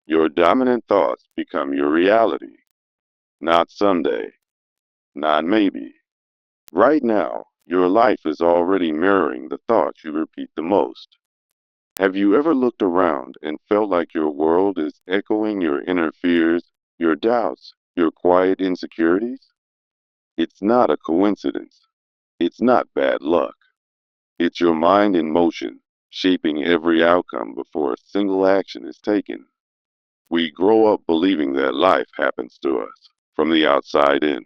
Your dominant thoughts become your reality. Not someday, not maybe. Right now, your life is already mirroring the thoughts you repeat the most. Have you ever looked around and felt like your world is echoing your inner fears, your doubts, your quiet insecurities? It's not a coincidence. It's not bad luck. It's your mind in motion, shaping every outcome before a single action is taken. We grow up believing that life happens to us from the outside in.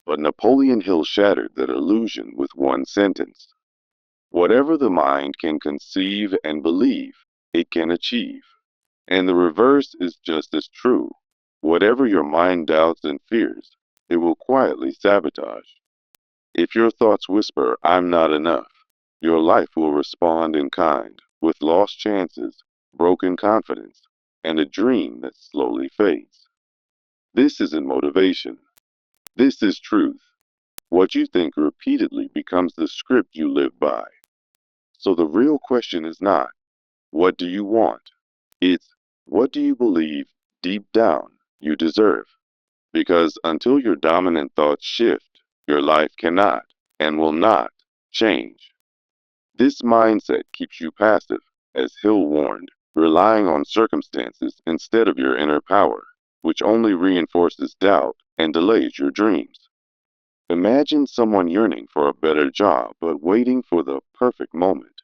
But Napoleon Hill shattered that illusion with one sentence. Whatever the mind can conceive and believe, it can achieve. And the reverse is just as true. Whatever your mind doubts and fears, it will quietly sabotage. If your thoughts whisper, I'm not enough, your life will respond in kind, with lost chances, broken confidence, and a dream that slowly fades. This isn't motivation. This is truth. What you think repeatedly becomes the script you live by. So the real question is not, what do you want? It's, what do you believe deep down you deserve? Because until your dominant thoughts shift, your life cannot and will not change. This mindset keeps you passive, as Hill warned, relying on circumstances instead of your inner power, which only reinforces doubt and delays your dreams. Imagine someone yearning for a better job but waiting for the perfect moment,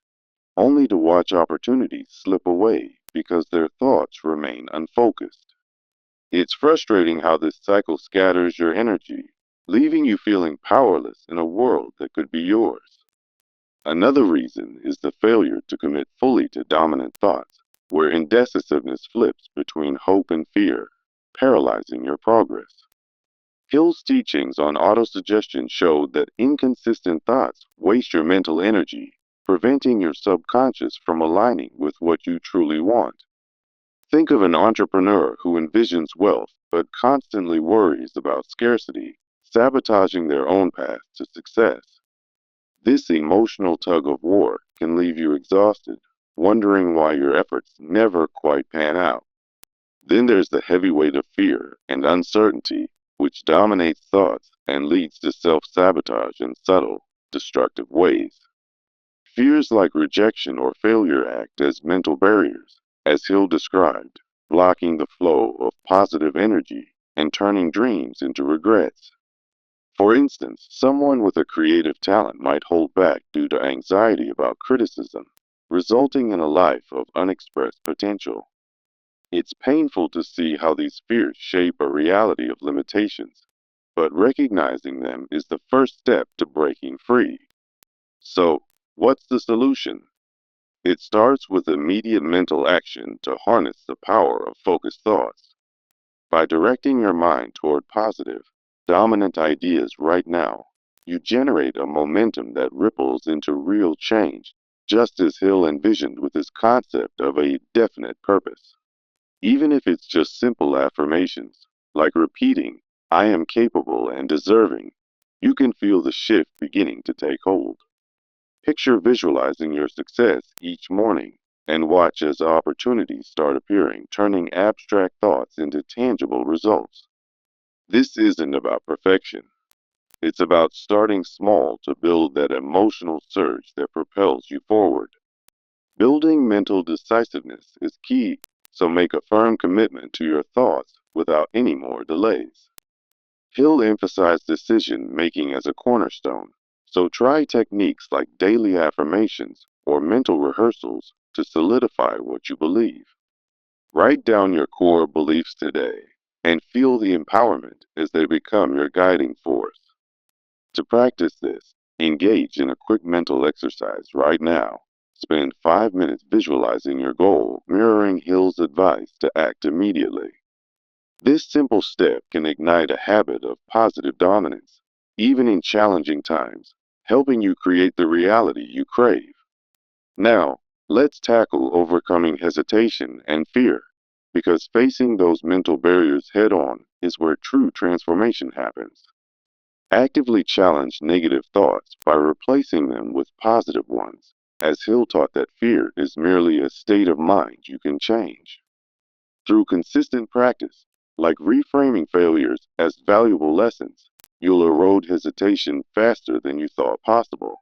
only to watch opportunities slip away because their thoughts remain unfocused. It's frustrating how this cycle scatters your energy, leaving you feeling powerless in a world that could be yours. Another reason is the failure to commit fully to dominant thoughts, where indecisiveness flips between hope and fear, paralyzing your progress. Hill's teachings on autosuggestion showed that inconsistent thoughts waste your mental energy, preventing your subconscious from aligning with what you truly want. Think of an entrepreneur who envisions wealth but constantly worries about scarcity, sabotaging their own path to success. This emotional tug of war can leave you exhausted, wondering why your efforts never quite pan out. Then there's the heavy weight of fear and uncertainty, which dominates thoughts and leads to self sabotage in subtle, destructive ways. Fears like rejection or failure act as mental barriers, as Hill described, blocking the flow of positive energy and turning dreams into regrets. For instance, someone with a creative talent might hold back due to anxiety about criticism, resulting in a life of unexpressed potential. It's painful to see how these fears shape a reality of limitations, but recognizing them is the first step to breaking free. So, what's the solution? It starts with immediate mental action to harness the power of focused thoughts. By directing your mind toward positive, dominant ideas right now, you generate a momentum that ripples into real change, just as Hill envisioned with his concept of a definite purpose. Even if it's just simple affirmations, like repeating, I am capable and deserving, you can feel the shift beginning to take hold. Picture visualizing your success each morning and watch as opportunities start appearing, turning abstract thoughts into tangible results. This isn't about perfection. It's about starting small to build that emotional surge that propels you forward. Building mental decisiveness is key, so make a firm commitment to your thoughts without any more delays. Hill emphasized decision making as a cornerstone, so try techniques like daily affirmations or mental rehearsals to solidify what you believe. Write down your core beliefs today and feel the empowerment as they become your guiding force. To practice this, engage in a quick mental exercise right now. Spend 5 minutes visualizing your goal, mirroring Hill's advice to act immediately. This simple step can ignite a habit of positive dominance, even in challenging times, helping you create the reality you crave. Now, let's tackle overcoming hesitation and fear, because facing those mental barriers head on is where true transformation happens. Actively challenge negative thoughts by replacing them with positive ones, as Hill taught that fear is merely a state of mind you can change. Through consistent practice, like reframing failures as valuable lessons, you'll erode hesitation faster than you thought possible.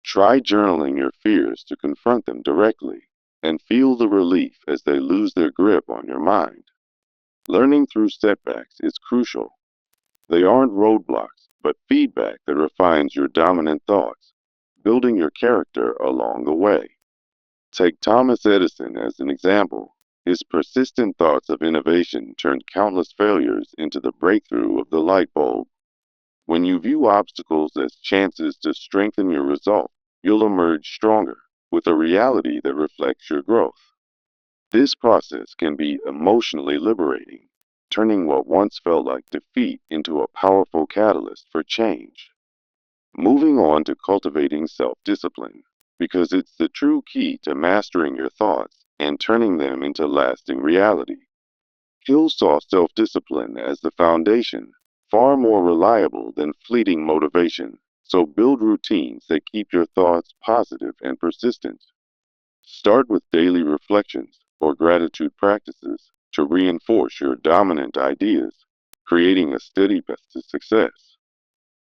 Try journaling your fears to confront them directly and feel the relief as they lose their grip on your mind. Learning through setbacks is crucial. They aren't roadblocks, but feedback that refines your dominant thoughts, building your character along the way. Take Thomas Edison as an example. His persistent thoughts of innovation turned countless failures into the breakthrough of the light bulb. When you view obstacles as chances to strengthen your resolve, you'll emerge stronger, with a reality that reflects your growth. This process can be emotionally liberating, turning what once felt like defeat into a powerful catalyst for change. Moving on to cultivating self discipline, because it's the true key to mastering your thoughts and turning them into lasting reality. Hill saw self discipline as the foundation, far more reliable than fleeting motivation. So build routines that keep your thoughts positive and persistent. Start with daily reflections or gratitude practices to reinforce your dominant ideas, creating a steady path to success.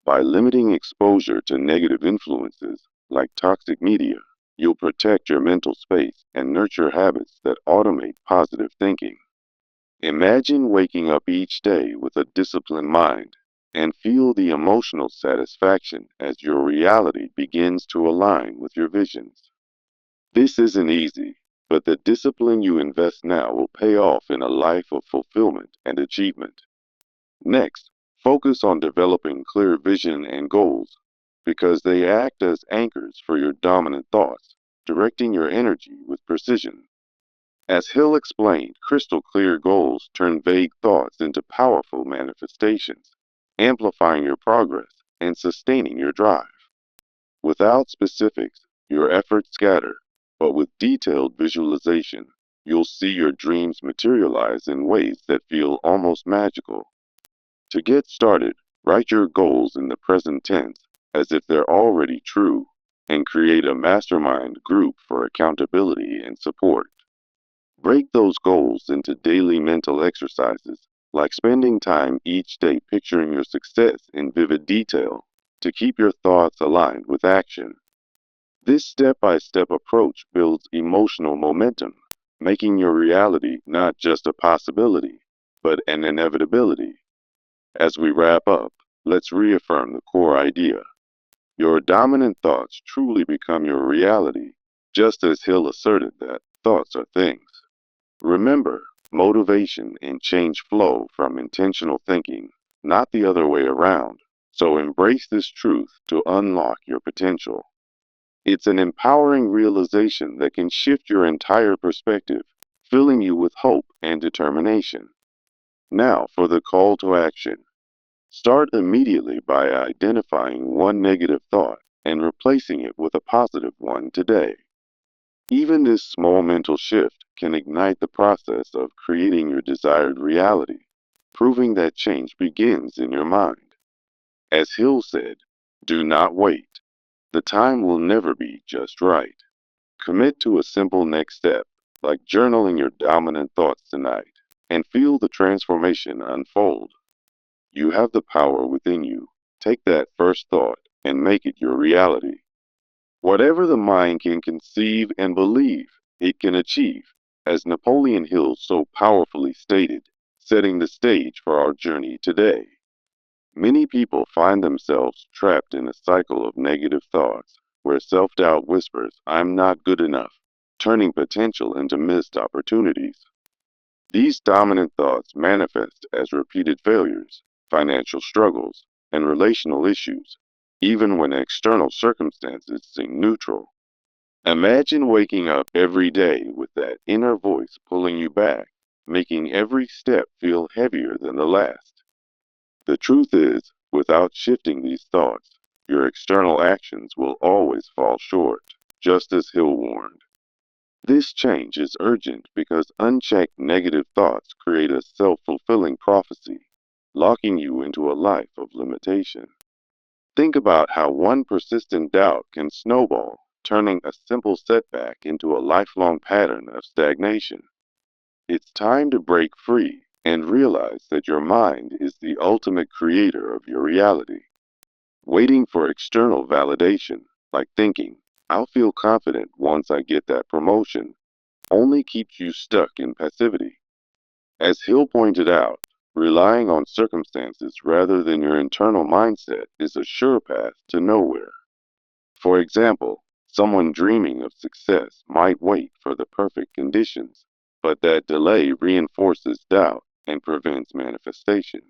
By limiting exposure to negative influences like toxic media, you'll protect your mental space and nurture habits that automate positive thinking. Imagine waking up each day with a disciplined mind and feel the emotional satisfaction as your reality begins to align with your visions. This isn't easy, but the discipline you invest now will pay off in a life of fulfillment and achievement. Next, focus on developing clear vision and goals because they act as anchors for your dominant thoughts, directing your energy with precision. As Hill explained, crystal clear goals turn vague thoughts into powerful manifestations, amplifying your progress and sustaining your drive. Without specifics, your efforts scatter, but with detailed visualization, you'll see your dreams materialize in ways that feel almost magical. To get started, write your goals in the present tense as if they're already true and create a mastermind group for accountability and support. Break those goals into daily mental exercises, like spending time each day picturing your success in vivid detail to keep your thoughts aligned with action. This step by step approach builds emotional momentum, making your reality not just a possibility, but an inevitability. As we wrap up, let's reaffirm the core idea. Your dominant thoughts truly become your reality, just as Hill asserted that thoughts are things. Remember, motivation and change flow from intentional thinking, not the other way around. So embrace this truth to unlock your potential. It's an empowering realization that can shift your entire perspective, filling you with hope and determination. Now for the call to action. Start immediately by identifying one negative thought and replacing it with a positive one today. Even this small mental shift can ignite the process of creating your desired reality, proving that change begins in your mind. As Hill said, do not wait. The time will never be just right. Commit to a simple next step, like journaling your dominant thoughts tonight, and feel the transformation unfold. You have the power within you. Take that first thought and make it your reality. Whatever the mind can conceive and believe, it can achieve, as Napoleon Hill so powerfully stated, setting the stage for our journey today. Many people find themselves trapped in a cycle of negative thoughts, where self doubt whispers, I'm not good enough, turning potential into missed opportunities. These dominant thoughts manifest as repeated failures, financial struggles, and relational issues, even when external circumstances seem neutral. Imagine waking up every day with that inner voice pulling you back, making every step feel heavier than the last. The truth is, without shifting these thoughts, your external actions will always fall short, just as Hill warned. This change is urgent because unchecked negative thoughts create a self-fulfilling prophecy, locking you into a life of limitation. Think about how one persistent doubt can snowball, turning a simple setback into a lifelong pattern of stagnation. It's time to break free and realize that your mind is the ultimate creator of your reality. Waiting for external validation, like thinking, I'll feel confident once I get that promotion, only keeps you stuck in passivity. As Hill pointed out, relying on circumstances rather than your internal mindset is a sure path to nowhere. For example, someone dreaming of success might wait for the perfect conditions, but that delay reinforces doubt and prevents manifestation.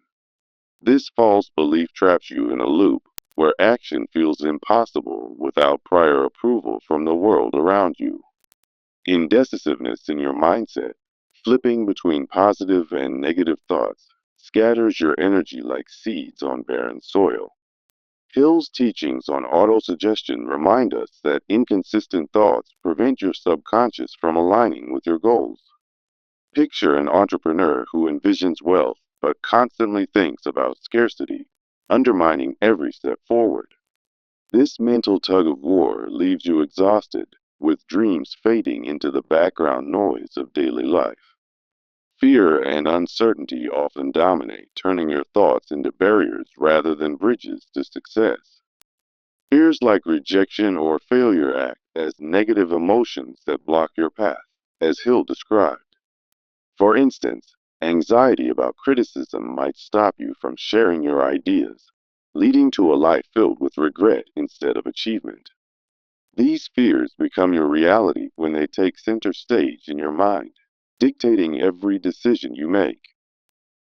This false belief traps you in a loop where action feels impossible without prior approval from the world around you. Indecisiveness in your mindset, flipping between positive and negative thoughts, scatters your energy like seeds on barren soil. Hill's teachings on autosuggestion remind us that inconsistent thoughts prevent your subconscious from aligning with your goals. Picture an entrepreneur who envisions wealth but constantly thinks about scarcity, undermining every step forward. This mental tug of war leaves you exhausted, with dreams fading into the background noise of daily life. Fear and uncertainty often dominate, turning your thoughts into barriers rather than bridges to success. Fears like rejection or failure act as negative emotions that block your path, as Hill described. For instance, anxiety about criticism might stop you from sharing your ideas, leading to a life filled with regret instead of achievement. These fears become your reality when they take center stage in your mind, dictating every decision you make.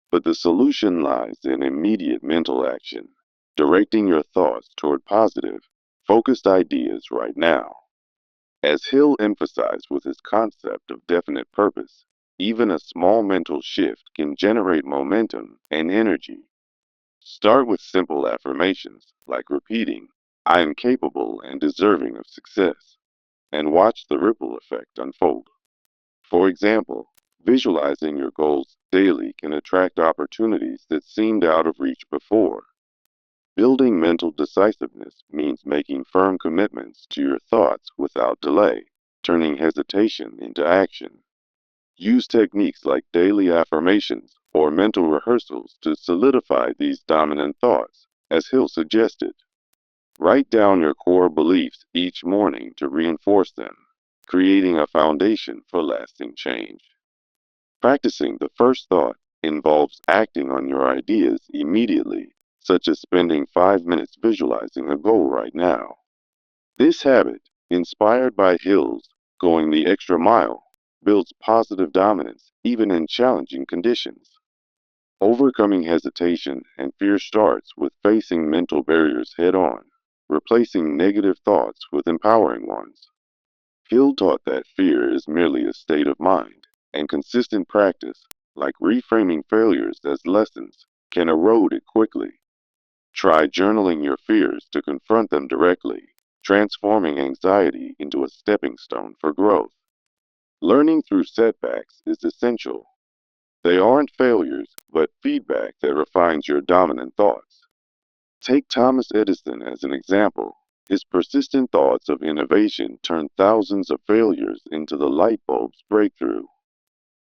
But the solution lies in immediate mental action, directing your thoughts toward positive, focused ideas right now. As Hill emphasized with his concept of definite purpose, even a small mental shift can generate momentum and energy. Start with simple affirmations like repeating, I am capable and deserving of success, and watch the ripple effect unfold. For example, visualizing your goals daily can attract opportunities that seemed out of reach before. Building mental decisiveness means making firm commitments to your thoughts without delay, turning hesitation into action. Use techniques like daily affirmations or mental rehearsals to solidify these dominant thoughts, as Hill suggested. Write down your core beliefs each morning to reinforce them, creating a foundation for lasting change. Practicing the first thought involves acting on your ideas immediately, such as spending 5 minutes visualizing a goal right now. This habit, inspired by Hill's going the extra mile, builds positive dominance even in challenging conditions. Overcoming hesitation and fear starts with facing mental barriers head on, replacing negative thoughts with empowering ones. Hill taught that fear is merely a state of mind, and consistent practice, like reframing failures as lessons, can erode it quickly. Try journaling your fears to confront them directly, transforming anxiety into a stepping stone for growth. Learning through setbacks is essential. They aren't failures, but feedback that refines your dominant thoughts. Take Thomas Edison as an example. His persistent thoughts of innovation turned thousands of failures into the light bulb's breakthrough.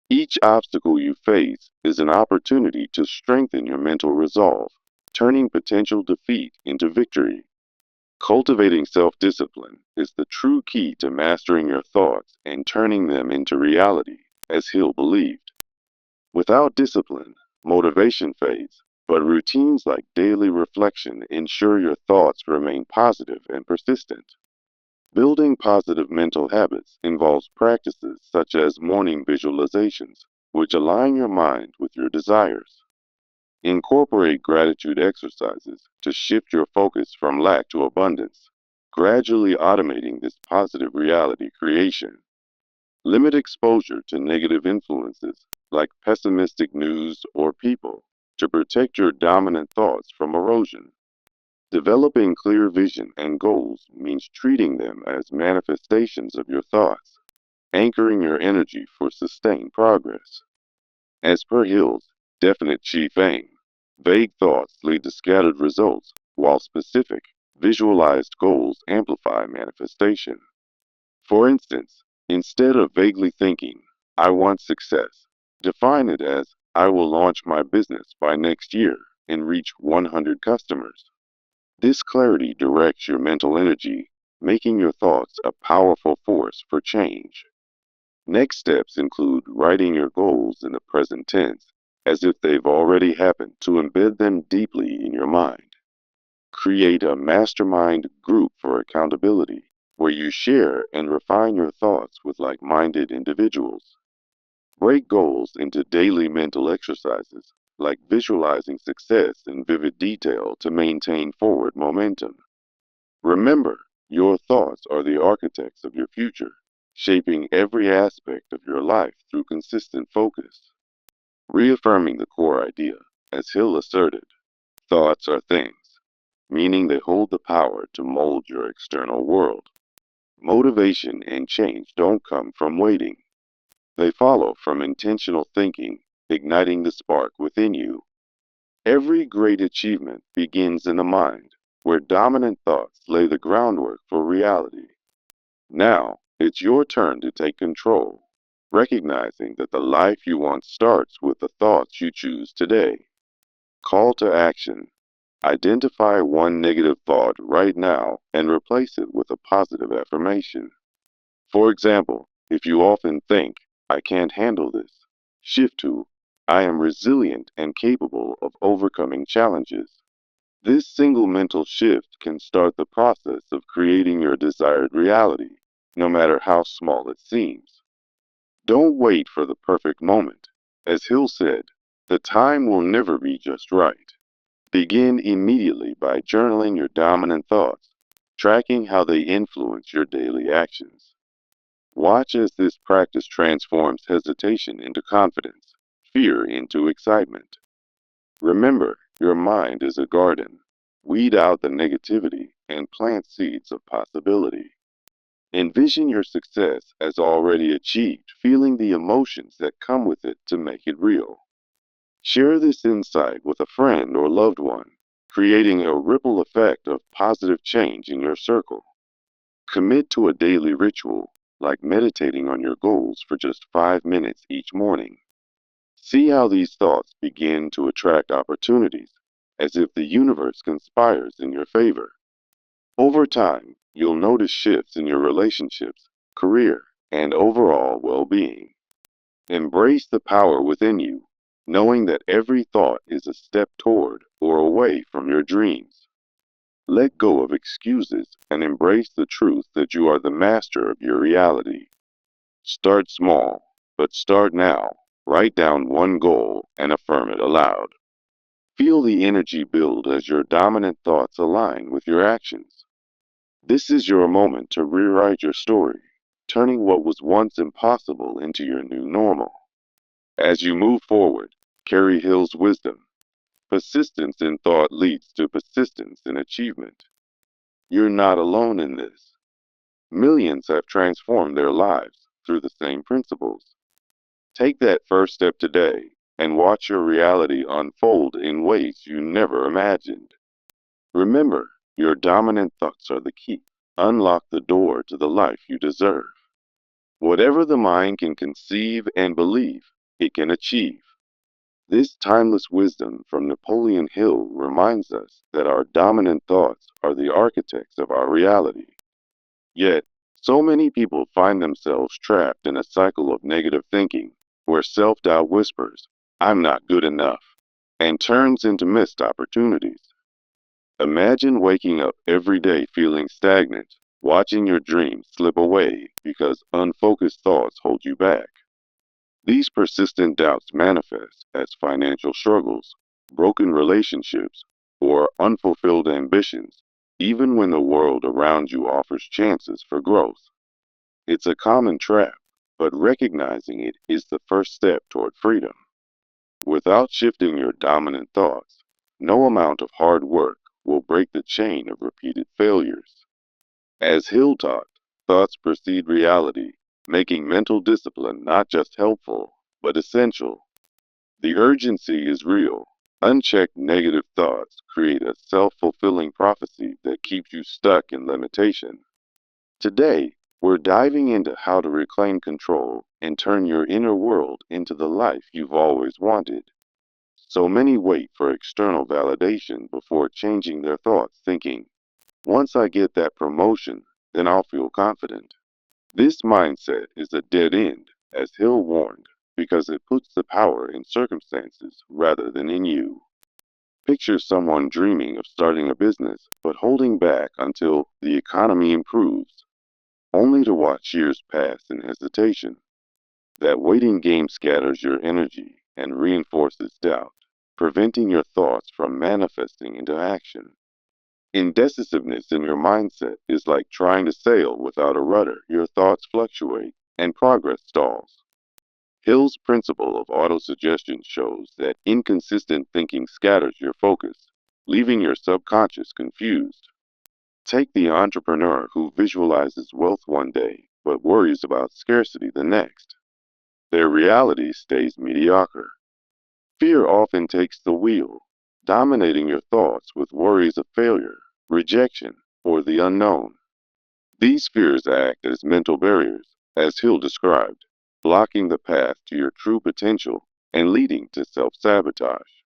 Each obstacle you face is an opportunity to strengthen your mental resolve, turning potential defeat into victory. Cultivating self discipline is the true key to mastering your thoughts and turning them into reality, as Hill believed. Without discipline, motivation fades, but routines like daily reflection ensure your thoughts remain positive and persistent. Building positive mental habits involves practices such as morning visualizations, which align your mind with your desires. Incorporate gratitude exercises to shift your focus from lack to abundance, gradually automating this positive reality creation. Limit exposure to negative influences like pessimistic news or people to protect your dominant thoughts from erosion. Developing clear vision and goals means treating them as manifestations of your thoughts, anchoring your energy for sustained progress. As per Hill's definite chief aim, vague thoughts lead to scattered results, while specific, visualized goals amplify manifestation. For instance, instead of vaguely thinking, I want success, Define it as, I will launch my business by next year and reach 100 customers. This clarity directs your mental energy, making your thoughts a powerful force for change. Next steps include writing your goals in the present tense, as if they've already happened, to embed them deeply in your mind. Create a mastermind group for accountability, where you share and refine your thoughts with like minded individuals. Break goals into daily mental exercises, like visualizing success in vivid detail to maintain forward momentum. Remember, your thoughts are the architects of your future, shaping every aspect of your life through consistent focus. Reaffirming the core idea, as Hill asserted, thoughts are things, meaning they hold the power to mold your external world. Motivation and change don't come from waiting. They follow from intentional thinking, igniting the spark within you. Every great achievement begins in the mind, where dominant thoughts lay the groundwork for reality. Now, it's your turn to take control, recognizing that the life you want starts with the thoughts you choose today. Call to action. Identify one negative thought right now and replace it with a positive affirmation. For example, if you often think, I can't handle this, shift to, I am resilient and capable of overcoming challenges. This single mental shift can start the process of creating your desired reality, no matter how small it seems. Don't wait for the perfect moment. As Hill said, the time will never be just right. Begin immediately by journaling your dominant thoughts, tracking how they influence your daily actions. Watch as this practice transforms hesitation into confidence, fear into excitement. Remember, your mind is a garden. Weed out the negativity and plant seeds of possibility. Envision your success as already achieved, feeling the emotions that come with it to make it real. Share this insight with a friend or loved one, creating a ripple effect of positive change in your circle. Commit to a daily ritual, like meditating on your goals for just 5 minutes each morning. See how these thoughts begin to attract opportunities, as if the universe conspires in your favor. Over time, you'll notice shifts in your relationships, career, and overall well being. Embrace the power within you, knowing that every thought is a step toward or away from your dreams. Let go of excuses and embrace the truth that you are the master of your reality. Start small, but start now. Write down one goal and affirm it aloud. Feel the energy build as your dominant thoughts align with your actions. This is your moment to rewrite your story, turning what was once impossible into your new normal. As you move forward, carry Hill's wisdom. Persistence in thought leads to persistence in achievement. You're not alone in this. Millions have transformed their lives through the same principles. Take that first step today and watch your reality unfold in ways you never imagined. Remember, your dominant thoughts are the key. Unlock the door to the life you deserve. Whatever the mind can conceive and believe, it can achieve. This timeless wisdom from Napoleon Hill reminds us that our dominant thoughts are the architects of our reality. Yet, so many people find themselves trapped in a cycle of negative thinking where self doubt whispers, I'm not good enough, and turns into missed opportunities. Imagine waking up every day feeling stagnant, watching your dreams slip away because unfocused thoughts hold you back. These persistent doubts manifest as financial struggles, broken relationships, or unfulfilled ambitions, even when the world around you offers chances for growth. It's a common trap, but recognizing it is the first step toward freedom. Without shifting your dominant thoughts, no amount of hard work will break the chain of repeated failures. As Hill taught, thoughts precede reality, making mental discipline not just helpful, but essential. The urgency is real. Unchecked negative thoughts create a self fulfilling prophecy that keeps you stuck in limitation. Today, We're diving into how to reclaim control and turn your inner world into the life you've always wanted. So many wait for external validation before changing their thoughts, thinking, once I get that promotion, then I'll feel confident. This mindset is a dead end, as Hill warned, because it puts the power in circumstances rather than in you. Picture someone dreaming of starting a business but holding back until the economy improves, only to watch years pass in hesitation. That waiting game scatters your energy and reinforces doubt, preventing your thoughts from manifesting into action. Indecisiveness in your mindset is like trying to sail without a rudder. Your thoughts fluctuate and progress stalls. Hill's principle of autosuggestion shows that inconsistent thinking scatters your focus, leaving your subconscious confused. Take the entrepreneur who visualizes wealth one day but worries about scarcity the next. Their reality stays mediocre. Fear often takes the wheel, dominating your thoughts with worries of failure, rejection, or the unknown. These fears act as mental barriers, as Hill described, blocking the path to your true potential and leading to self sabotage.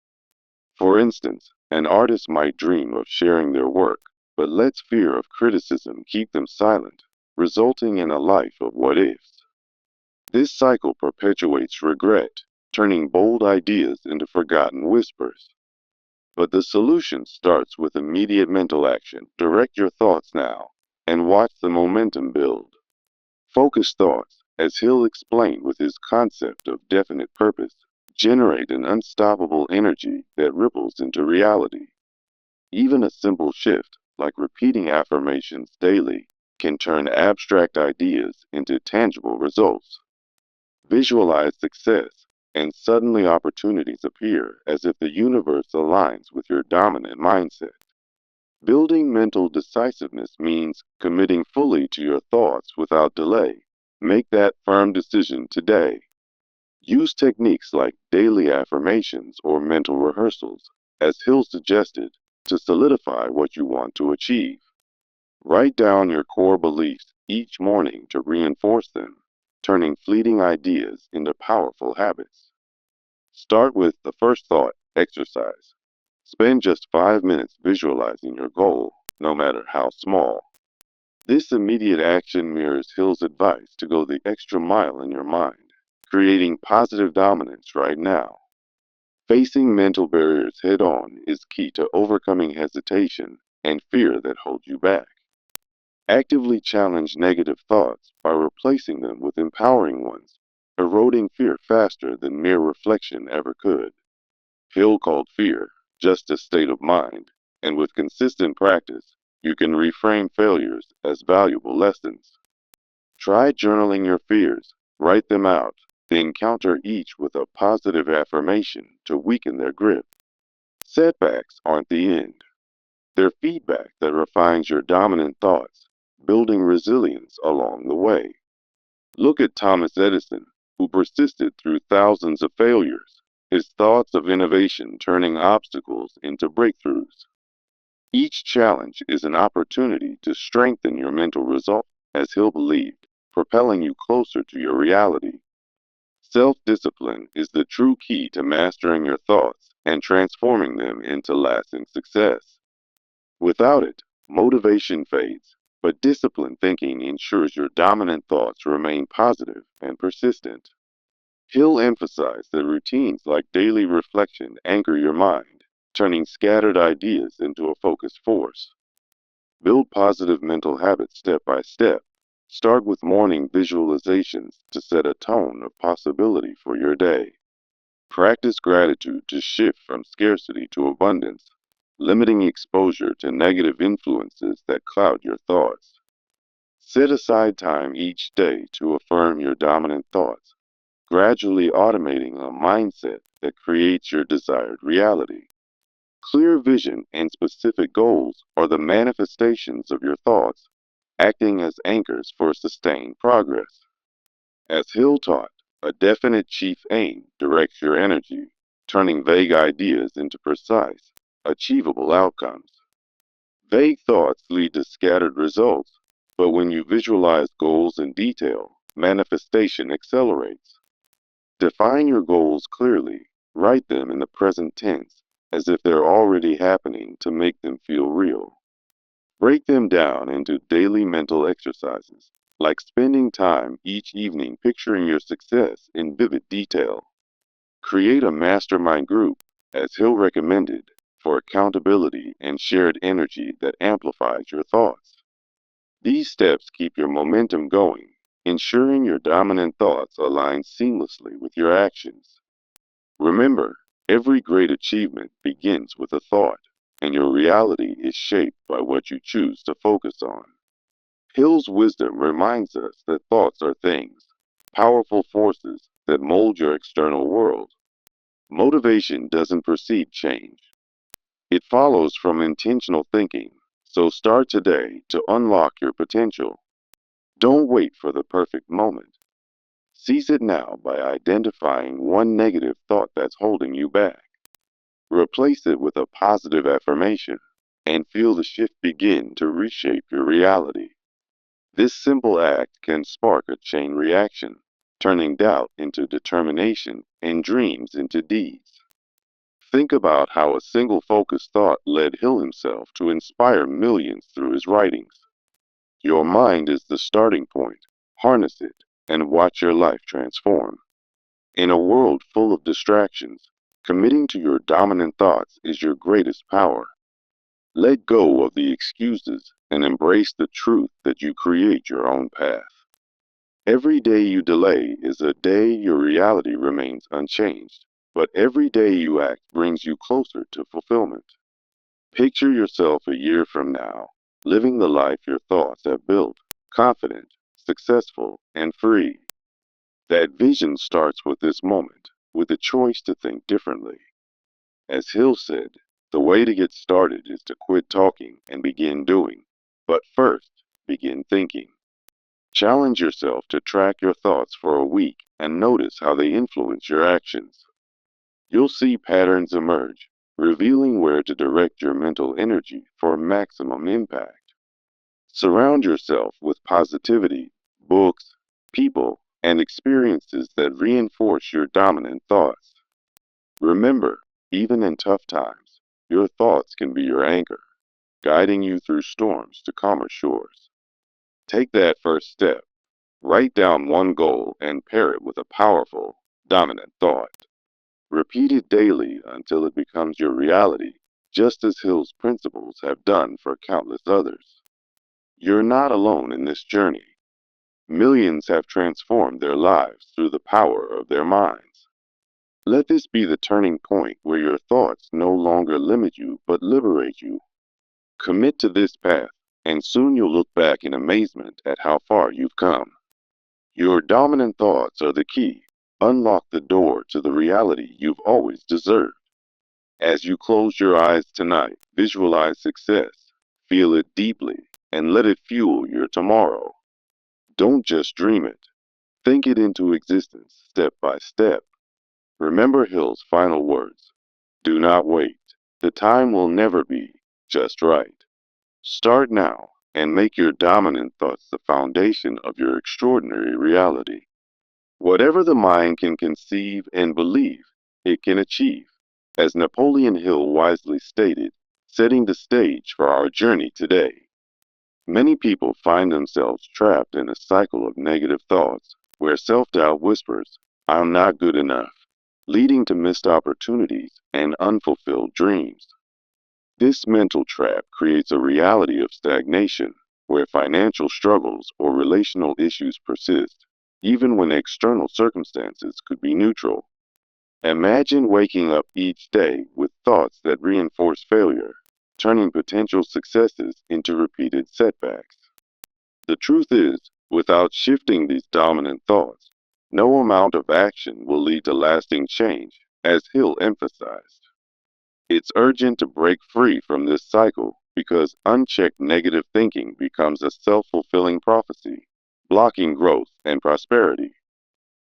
For instance, an artist might dream of sharing their work, but lets fear of criticism keep them silent, resulting in a life of what ifs. This cycle perpetuates regret, turning bold ideas into forgotten whispers. But the solution starts with immediate mental action. Direct your thoughts now and watch the momentum build. Focused thoughts, as Hill explained with his concept of definite purpose, generate an unstoppable energy that ripples into reality. Even a simple shift, like repeating affirmations daily, can turn abstract ideas into tangible results. Visualize success, and suddenly opportunities appear as if the universe aligns with your dominant mindset. Building mental decisiveness means committing fully to your thoughts without delay. Make that firm decision today. Use techniques like daily affirmations or mental rehearsals, as Hill suggested, to solidify what you want to achieve. Write down your core beliefs each morning to reinforce them, turning fleeting ideas into powerful habits. Start with the first thought exercise. Spend just 5 minutes visualizing your goal, no matter how small. This immediate action mirrors Hill's advice to go the extra mile in your mind, creating positive dominance right now. Facing mental barriers head on is key to overcoming hesitation and fear that hold you back. Actively challenge negative thoughts by replacing them with empowering ones, eroding fear faster than mere reflection ever could. Hill called fear just a state of mind, and with consistent practice, you can reframe failures as valuable lessons. Try journaling your fears, write them out, then counter each with a positive affirmation to weaken their grip. Setbacks aren't the end. They're feedback that refines your dominant thoughts, building resilience along the way. Look at Thomas Edison, who persisted through thousands of failures, his thoughts of innovation turning obstacles into breakthroughs. Each challenge is an opportunity to strengthen your mental resolve, as Hill believed, propelling you closer to your reality. Self discipline is the true key to mastering your thoughts and transforming them into lasting success. Without it, motivation fades, but disciplined thinking ensures your dominant thoughts remain positive and persistent. Hill emphasized that routines like daily reflection anchor your mind, turning scattered ideas into a focused force. Build positive mental habits step by step. Start with morning visualizations to set a tone of possibility for your day. Practice gratitude to shift from scarcity to abundance, limiting exposure to negative influences that cloud your thoughts. Set aside time each day to affirm your dominant thoughts, gradually automating a mindset that creates your desired reality. Clear vision and specific goals are the manifestations of your thoughts, acting as anchors for sustained progress. As Hill taught, a definite chief aim directs your energy, turning vague ideas into precise, achievable outcomes. Vague thoughts lead to scattered results, But when you visualize goals in detail, manifestation accelerates. Define your goals clearly. Write them in the present tense, as if they're already happening to make them feel real. Break them down into daily mental exercises, like spending time each evening picturing your success in vivid detail. Create a mastermind group, as Hill recommended, for accountability and shared energy that amplifies your thoughts. These steps keep your momentum going, ensuring your dominant thoughts align seamlessly with your actions. Remember, every great achievement begins with a thought, and your reality is shaped by what you choose to focus on. Hill's wisdom reminds us that thoughts are things, powerful forces that mold your external world. Motivation doesn't precede change. It follows from intentional thinking. So start today to unlock your potential. Don't wait for the perfect moment. Seize it now by identifying one negative thought that's holding you back. Replace it with a positive affirmation and feel the shift begin to reshape your reality. This simple act can spark a chain reaction, turning doubt into determination and dreams into deeds. Think about how a single focused thought led Hill himself to inspire millions through his writings. Your mind is the starting point. Harness it and watch your life transform. In a world full of distractions, committing to your dominant thoughts is your greatest power. Let go of the excuses and embrace the truth that you create your own path. Every day you delay is a day your reality remains unchanged, but every day you act brings you closer to fulfillment. Picture yourself a year from now, living the life your thoughts have built, confident, successful, and free. That vision starts with this moment, with a choice to think differently. As Hill said, the way to get started is to quit talking and begin doing. But first, begin thinking. Challenge yourself to track your thoughts for a week and notice how they influence your actions. You'll see patterns emerge, revealing where to direct your mental energy for maximum impact. Surround yourself with positivity, books, people, and experiences that reinforce your dominant thoughts. Remember, even in tough times, your thoughts can be your anchor, guiding you through storms to calmer shores. Take that first step. Write down one goal and pair it with a powerful, dominant thought. Repeat it daily until it becomes your reality, just as Hill's principles have done for countless others. You're not alone in this journey. Millions have transformed their lives through the power of their minds. Let this be the turning point where your thoughts no longer limit you but liberate you. Commit to this path, and soon you'll look back in amazement at how far you've come. Your dominant thoughts are the key. Unlock the door to the reality you've always deserved. As you close your eyes tonight, visualize success, feel it deeply, and let it fuel your tomorrow. Don't just dream it, think it into existence step by step. Remember Hill's final words: do not wait. The time will never be just right. Start now and make your dominant thoughts the foundation of your extraordinary reality. Whatever the mind can conceive and believe, it can achieve, as Napoleon Hill wisely stated, setting the stage for our journey today. Many people find themselves trapped in a cycle of negative thoughts, where self-doubt whispers, I'm not good enough, leading to missed opportunities and unfulfilled dreams. This mental trap creates a reality of stagnation, where financial struggles or relational issues persist, even when external circumstances could be neutral. Imagine waking up each day with thoughts that reinforce failure, turning potential successes into repeated setbacks. The truth is, without shifting these dominant thoughts, no amount of action will lead to lasting change, as Hill emphasized. It's urgent to break free from this cycle because unchecked negative thinking becomes a self-fulfilling prophecy, blocking growth and prosperity.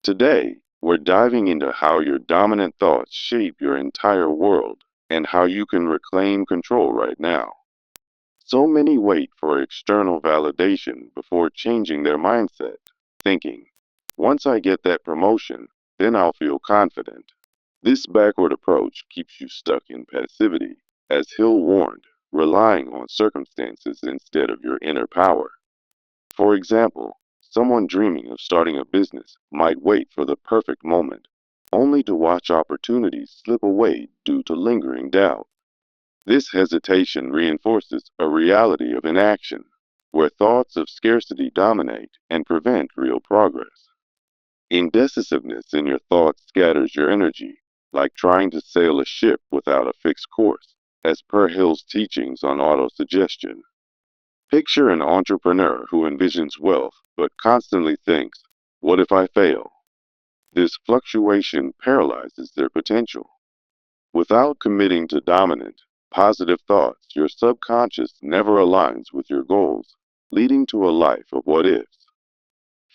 Today, we're diving into how your dominant thoughts shape your entire world and how you can reclaim control right now. So many wait for external validation before changing their mindset, thinking, once I get that promotion, then I'll feel confident. This backward approach keeps you stuck in passivity, as Hill warned, relying on circumstances instead of your inner power. For example, someone dreaming of starting a business might wait for the perfect moment, only to watch opportunities slip away due to lingering doubt. This hesitation reinforces a reality of inaction, where thoughts of scarcity dominate and prevent real progress. Indecisiveness in your thoughts scatters your energy, like trying to sail a ship without a fixed course, as per Hill's teachings on autosuggestion. Picture an entrepreneur who envisions wealth but constantly thinks, what if I fail? This fluctuation paralyzes their potential. Without committing to dominant, positive thoughts, your subconscious never aligns with your goals, leading to a life of what ifs.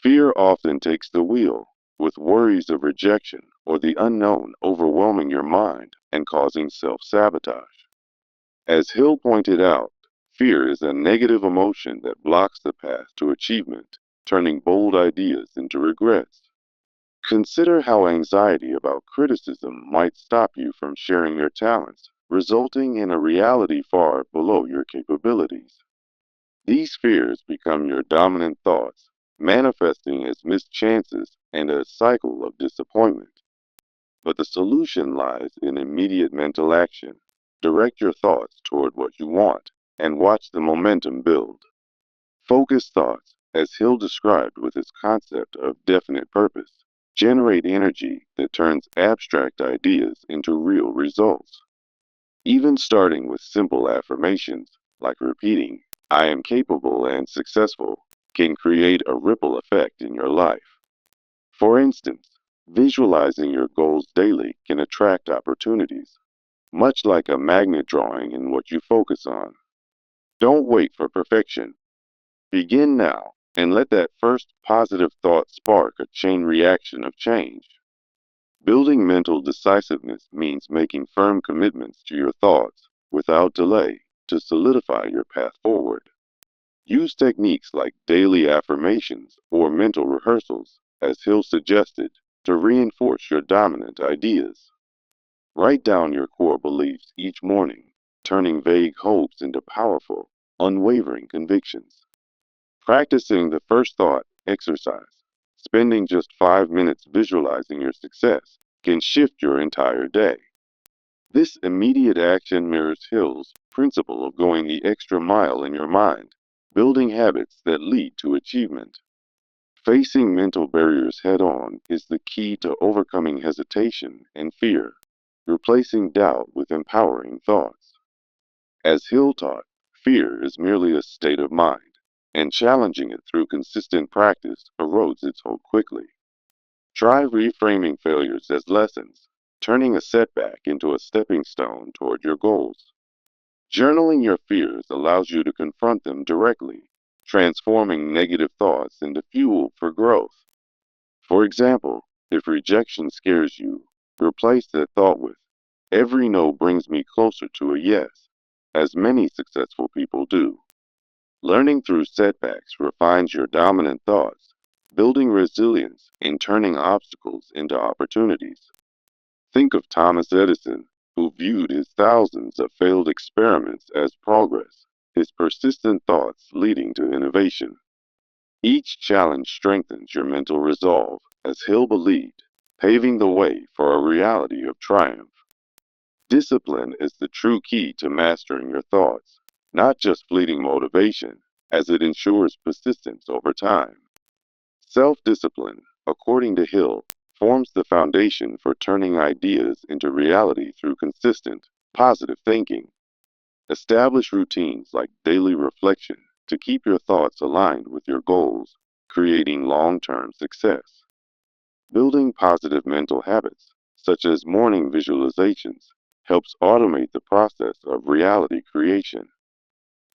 Fear often takes the wheel, with worries of rejection or the unknown overwhelming your mind and causing self sabotage. As Hill pointed out, fear is a negative emotion that blocks the path to achievement, turning bold ideas into regrets. Consider how anxiety about criticism might stop you from sharing your talents, resulting in a reality far below your capabilities. These fears become your dominant thoughts, manifesting as missed chances and a cycle of disappointment. But the solution lies in immediate mental action. Direct your thoughts toward what you want and watch the momentum build. Focused thoughts, as Hill described with his concept of definite purpose, generate energy that turns abstract ideas into real results. Even starting with simple affirmations, like repeating, I am capable and successful, can create a ripple effect in your life. For instance, visualizing your goals daily can attract opportunities, much like a magnet drawing in what you focus on. Don't wait for perfection. Begin now and let that first positive thought spark a chain reaction of change. Building mental decisiveness means making firm commitments to your thoughts without delay to solidify your path forward. Use techniques like daily affirmations or mental rehearsals, as Hill suggested, to reinforce your dominant ideas. Write down your core beliefs each morning, turning vague hopes into powerful, unwavering convictions. Practicing the first thought exercise, spending just 5 minutes visualizing your success, can shift your entire day. This immediate action mirrors Hill's principle of going the extra mile in your mind, building habits that lead to achievement. Facing mental barriers head on is the key to overcoming hesitation and fear, replacing doubt with empowering thoughts. As Hill taught, fear is merely a state of mind, and challenging it through consistent practice erodes its hold quickly. Try reframing failures as lessons, turning a setback into a stepping stone toward your goals. Journaling your fears allows you to confront them directly, transforming negative thoughts into fuel for growth. For example, if rejection scares you, replace that thought with, every no brings me closer to a yes, as many successful people do. Learning through setbacks refines your dominant thoughts, building resilience and turning obstacles into opportunities. Think of Thomas Edison, who viewed his thousands of failed experiments as progress, his persistent thoughts leading to innovation. Each challenge strengthens your mental resolve, as Hill believed, paving the way for a reality of triumph. Discipline is the true key to mastering your thoughts, not just fleeting motivation, as it ensures persistence over time. Self discipline, according to Hill, forms the foundation for turning ideas into reality through consistent, positive thinking. Establish routines like daily reflection to keep your thoughts aligned with your goals, creating long term success. Building positive mental habits, such as morning visualizations, helps automate the process of reality creation.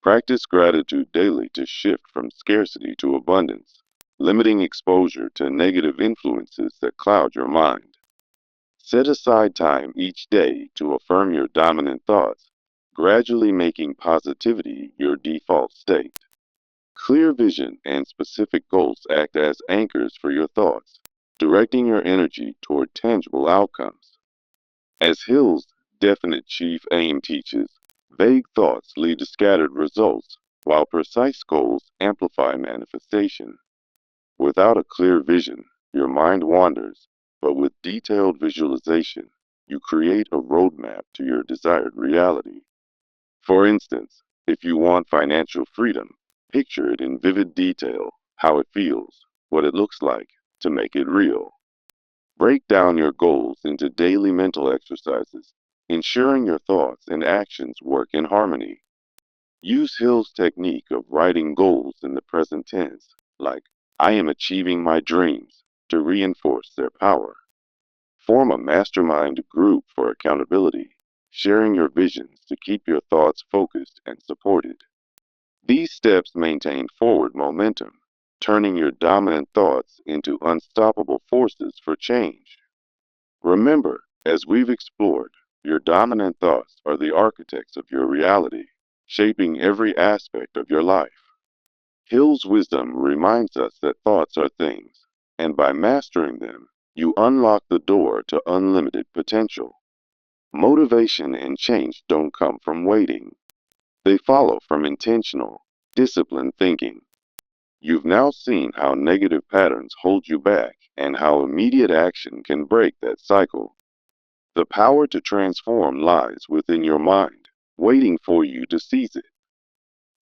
Practice gratitude daily to shift from scarcity to abundance, limiting exposure to negative influences that cloud your mind. Set aside time each day to affirm your dominant thoughts, gradually making positivity your default state. Clear vision and specific goals act as anchors for your thoughts, directing your energy toward tangible outcomes. As Hill's definite chief aim teaches, vague thoughts lead to scattered results, while precise goals amplify manifestation. Without a clear vision, your mind wanders, but with detailed visualization, you create a roadmap to your desired reality. For instance, if you want financial freedom, picture it in vivid detail, how it feels, what it looks like, to make it real. Break down your goals into daily mental exercises, ensuring your thoughts and actions work in harmony. Use Hill's technique of writing goals in the present tense, like, I am achieving my dreams, to reinforce their power. Form a mastermind group for accountability, sharing your visions to keep your thoughts focused and supported. These steps maintain forward momentum, turning your dominant thoughts into unstoppable forces for change. Remember, as we've explored, your dominant thoughts are the architects of your reality, shaping every aspect of your life. Hill's wisdom reminds us that thoughts are things, and by mastering them, you unlock the door to unlimited potential. Motivation and change don't come from waiting. They follow from intentional, disciplined thinking. You've now seen how negative patterns hold you back and how immediate action can break that cycle. The power to transform lies within your mind, waiting for you to seize it.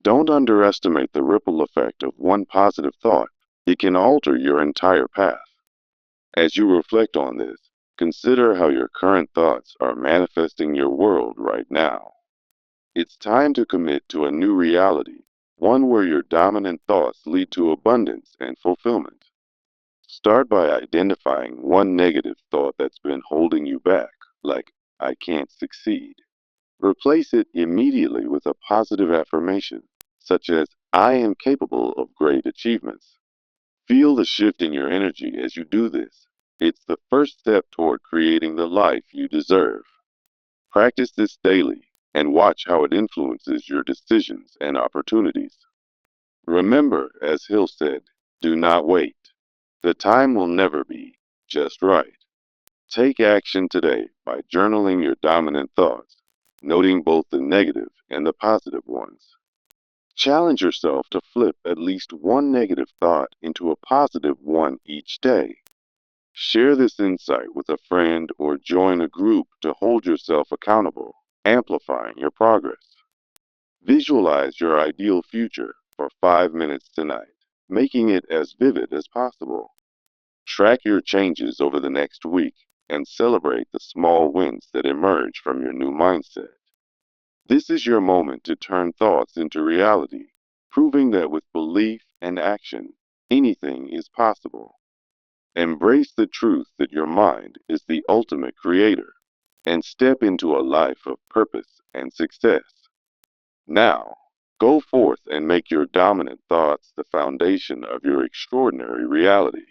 Don't underestimate the ripple effect of one positive thought. It can alter your entire path. As you reflect on this, consider how your current thoughts are manifesting your world right now. It's time to commit to a new reality, one where your dominant thoughts lead to abundance and fulfillment. Start by identifying one negative thought that's been holding you back, like, I can't succeed. Replace it immediately with a positive affirmation, such as, I am capable of great achievements. Feel the shift in your energy as you do this. It's the first step toward creating the life you deserve. Practice this daily and watch how it influences your decisions and opportunities. Remember, as Hill said, do not wait. The time will never be just right. Take action today by journaling your dominant thoughts, noting both the negative and the positive ones. Challenge yourself to flip at least one negative thought into a positive one each day. Share this insight with a friend or join a group to hold yourself accountable, amplifying your progress. Visualize your ideal future for 5 minutes tonight, making it as vivid as possible. Track your changes over the next week and celebrate the small wins that emerge from your new mindset. This is your moment to turn thoughts into reality, proving that with belief and action, anything is possible. Embrace the truth that your mind is the ultimate creator and step into a life of purpose and success. Now, go forth and make your dominant thoughts the foundation of your extraordinary reality.